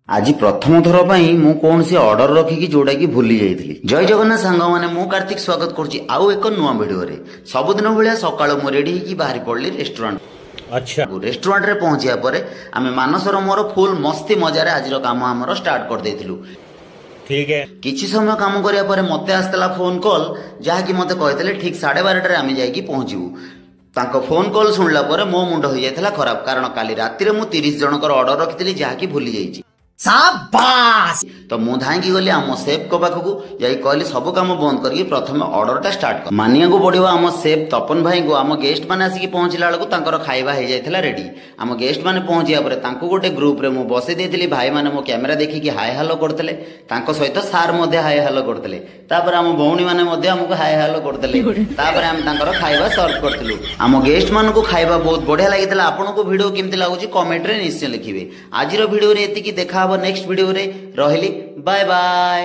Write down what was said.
आज प्रथम थर मु कौन सी ऑर्डर रखिकी जोड़ा की भूली जाइली। जय जगन्नाथ सांग मैंने मु कार्तिक स्वागत करुच्ची आउ एक नुआ वीडियो रे। सबुदिन भाया सकाळु मु रेडी होकी बाहरी पड़ली रेस्टोरेंट। अच्छा रेस्टोरेंट रे पहुंचिया परे आमे मानसर मोर फुल मस्ती मजा रे आज काम आमर स्टार्ट कर देथिलु। ठीक है किछि समय काम करिया परे मते आस्तला फोन कॉल जहा कि मते कहतले ठीक 12:30 रे आमे जाईकी पहुंचीबू। तांको फोन कॉल सुनला परे मो मुंड हो जायथला खराब कारण काली राती रे मु 30 जनकर ऑर्डर रखितली जहा कि भूली जाईची। शाबाश तो मु धाई गली आम सेफ को पाखक जाई कहली सब काम बंद करके प्रथम ऑर्डर टा स्टार्ट कर मानिया को पड़ो। आम सेफ तपन भाई को आम गेस्ट मैंने आसिक पहुंचला बेलू खाଇବା हो जाता रेडी। आम गेस्ट मैंने पहुंचा पर गोटे ग्रुप रे मु बसई देती भाई मैंने मो कैमेरा देखिकी हाय हेलो करते सहित सार हाय हेलो करते आम भौणी मैंने आमको हाय हेलो करते खाଇବା सर्व करथिलु। आम गेस्ट मान को खाଇବା बहुत बढ़िया लगी। आपको वीडियो केमती लगुच कमेंट रे निश्चय लिखिए। आज वीडियो रे एतिकी देखा नेक्स्ट वीडियो रे रहिली बाय बाय।